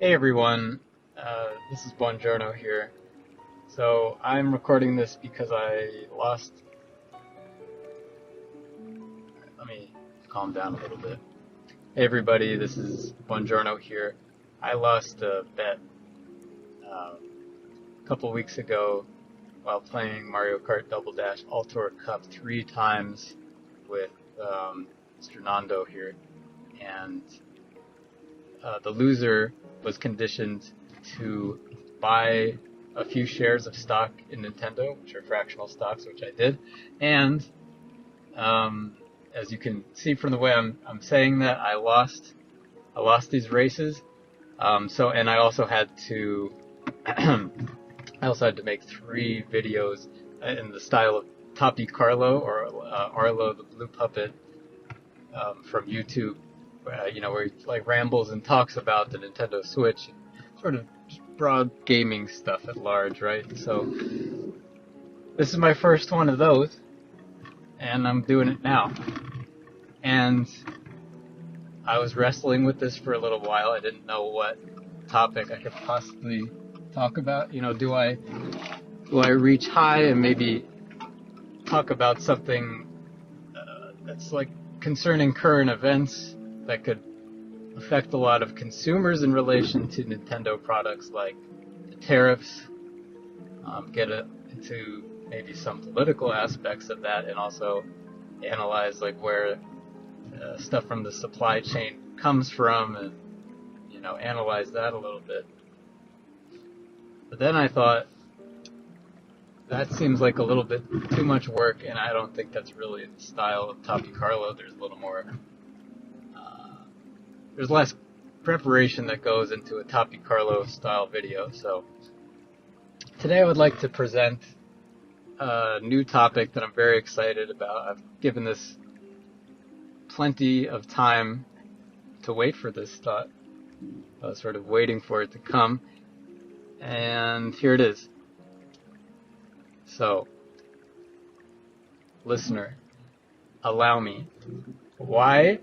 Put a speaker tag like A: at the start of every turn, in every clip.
A: Hey everyone, this is Buongcharlo here. So I'm recording this because I lost. Let me calm down a little bit. Hey everybody, this is Buongcharlo here. I lost a bet a couple weeks ago while playing Mario Kart Double Dash All Tour Cup 3 times with Mr. Nando here, and the loser was conditioned to buy a few shares of stock in Nintendo, which are fractional stocks, which I did. And as you can see from the way I'm saying that, I lost these races. And I also had to I also had to make 3 videos in the style of Toppy Carlo or Arlo the Blue Puppet from YouTube, where he like rambles and talks about the Nintendo Switch and sort of broad gaming stuff at large, right? So this is my first one of those, and I'm doing it now. And I was wrestling with this for a little while. I didn't know what topic I could possibly talk about. Do I reach high and maybe talk about something that's like concerning current events that could affect a lot of consumers in relation to Nintendo products, like the tariffs, get into maybe some political aspects of that, and also analyze like where stuff from the supply chain comes from, and analyze that a little bit. But then I thought, that seems like a little bit too much work, and I don't think that's really the style of Toppy Carlo. There's a little more, there's less preparation that goes into a Toppy Carlo style video. So today I would like to present a new topic that I'm very excited about. I've given this plenty of time to wait for this thought. I was sort of waiting for it to come, and here it is. So, listener, allow me. Why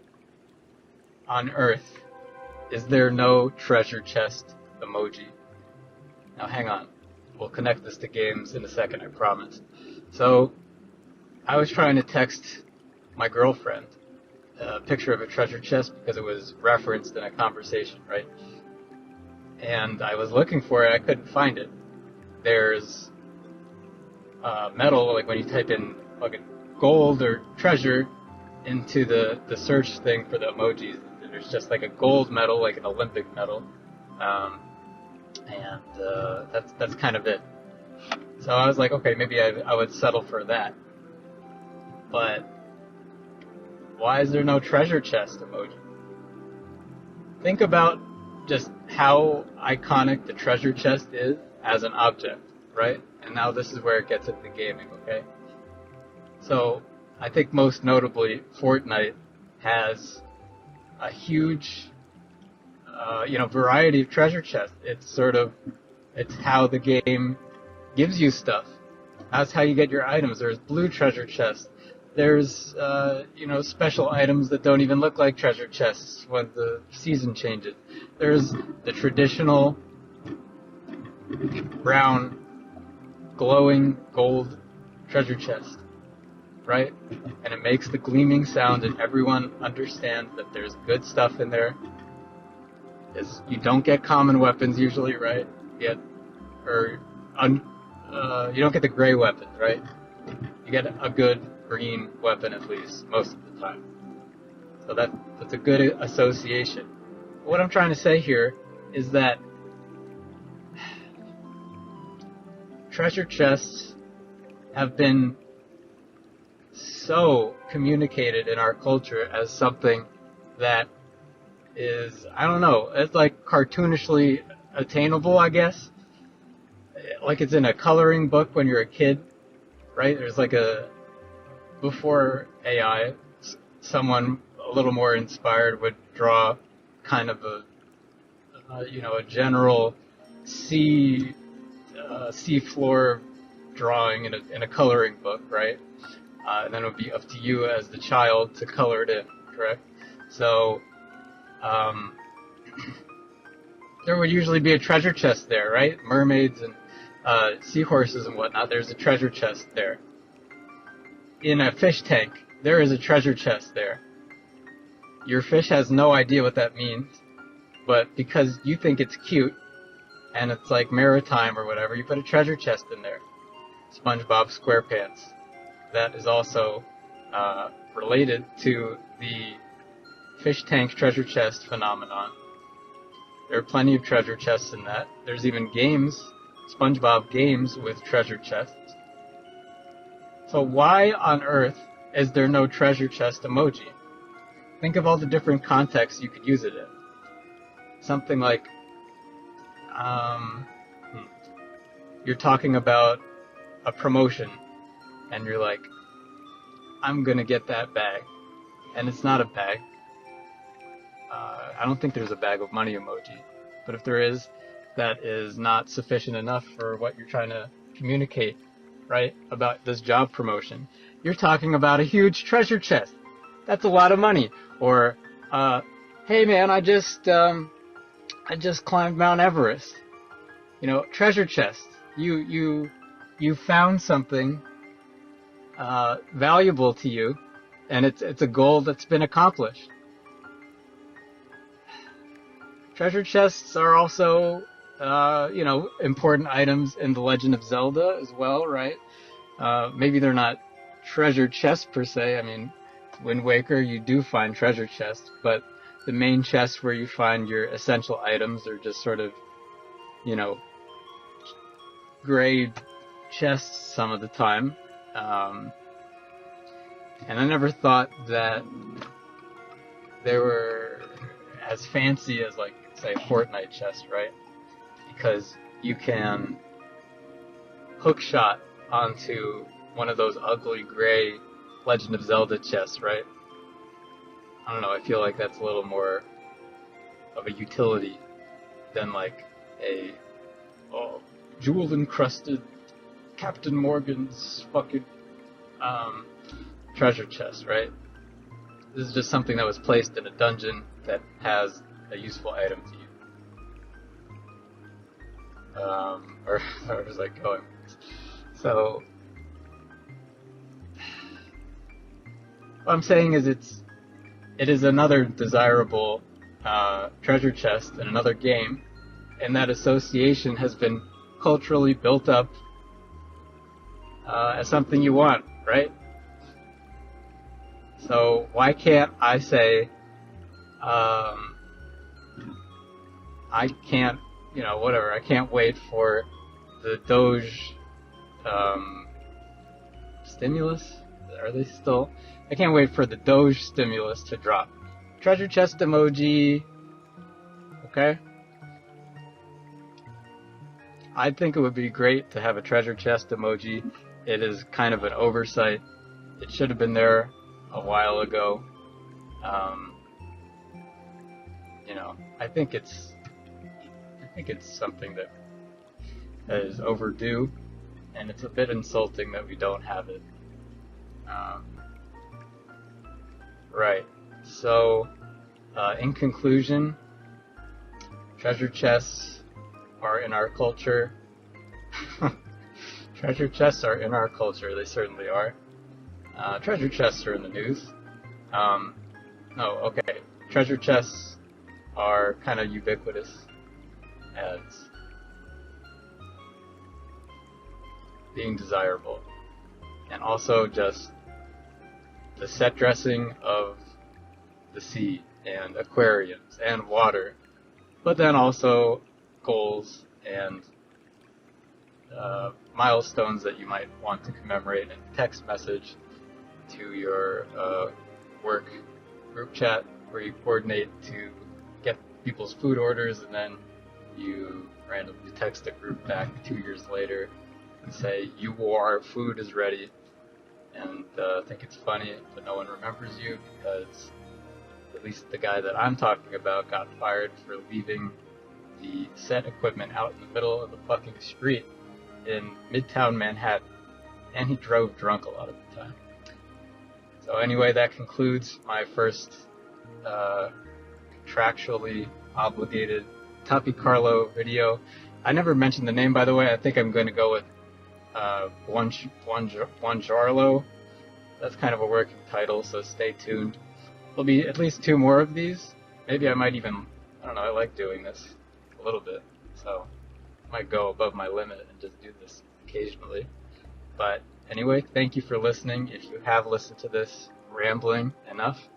A: on earth is there no treasure chest emoji? Now hang on. We'll connect this to games in a second, I promise. So, I was trying to text my girlfriend a picture of a treasure chest because it was referenced in a conversation, right? And I was looking for it, I couldn't find it. There's metal, like when you type in fucking gold or treasure into the search thing for the emojis, there's just like a gold medal, like an Olympic medal, and that's kind of it. So I was like, okay, maybe I would settle for that. But why is there no treasure chest emoji? Think about just how iconic the treasure chest is as an object, right? And now this is where it gets into gaming, okay? So I think most notably, Fortnite has a huge, variety of treasure chests. It's how the game gives you stuff. That's how you get your items. There's blue treasure chests. There's, special items that don't even look like treasure chests when the season changes. There's the traditional brown, glowing gold treasure chest, right? And it makes the gleaming sound, and everyone understands that there's good stuff in there. You don't get common weapons usually, right? You don't get the gray weapons, right? You get a good green weapon at least most of the time. So that's a good association. What I'm trying to say here is that treasure chests have been so communicated in our culture as something that is, I don't know, it's like cartoonishly attainable, I guess. Like it's in a coloring book when you're a kid, right? There's like before AI, someone a little more inspired would draw kind of a general sea floor drawing in a coloring book, right? And then it would be up to you as the child to color it in, correct? So there would usually be a treasure chest there, right? Mermaids and seahorses and whatnot. There's a treasure chest there. In a fish tank, there is a treasure chest there. Your fish has no idea what that means, but because you think it's cute, and it's like maritime or whatever, you put a treasure chest in there. SpongeBob SquarePants. That is also related to the fish tank treasure chest phenomenon. There are plenty of treasure chests in that. There's even games, SpongeBob games with treasure chests. So why on earth is there no treasure chest emoji? Think of all the different contexts you could use it in. Something like, you're talking about a promotion, and you're like, I'm gonna get that bag. And it's not a bag. I don't think there's a bag of money emoji. But if there is, that is not sufficient enough for what you're trying to communicate, right? About this job promotion. You're talking about a huge treasure chest. That's a lot of money. Or, hey man, I just climbed Mount Everest. You know, treasure chest. You found something valuable to you, and it's a goal that's been accomplished. Treasure chests are also, important items in The Legend of Zelda as well, right? Maybe they're not treasure chests per se. I mean, Wind Waker, you do find treasure chests, but the main chests where you find your essential items are just sort of, gray chests some of the time. And I never thought that they were as fancy as, like, say, Fortnite chest, right? Because you can hookshot onto one of those ugly gray Legend of Zelda chests, right? I don't know, I feel like that's a little more of a utility than like a jewel-encrusted Captain Morgan's fucking treasure chest, right? This is just something that was placed in a dungeon that has a useful item to you. Or was I going? So, what I'm saying is it is another desirable treasure chest in another game, and that association has been culturally built up as something you want, right? So why can't I say, I can't, whatever, I can't wait for the Doge stimulus? Are they still? I can't wait for the Doge stimulus to drop. Treasure chest emoji, okay? I think it would be great to have a treasure chest emoji. It is kind of an oversight. It should have been there a while ago. I think it's something that is overdue, and it's a bit insulting that we don't have it. Right. So, in conclusion, treasure chests are in our culture. Treasure chests are in our culture. They certainly are. Treasure chests are in the news. Okay. Treasure chests are kind of ubiquitous as being desirable. And also just the set dressing of the sea and aquariums and water, but then also goals and milestones that you might want to commemorate in a text message to your work group chat, where you coordinate to get people's food orders, and then you randomly text a group back 2 years later and say, our food is ready, and think it's funny, but no one remembers you because at least the guy that I'm talking about got fired for leaving the set equipment out in the middle of the fucking street in Midtown Manhattan, and he drove drunk a lot of the time. So anyway, that concludes my first contractually obligated Buongcharlo video. I never mentioned the name, by the way. I think I'm going to go with Buongcharlo. That's kind of a working title, so stay tuned. There'll be at least 2 more of these. Maybe I might even, I don't know, I like doing this a little bit, so I might go above my limit and just do this occasionally. But anyway, thank you for listening. If you have listened to this rambling enough,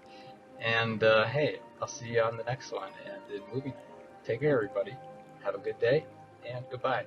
A: and hey, I'll see you on the next one. And in movie night, take care, everybody. Have a good day, and goodbye.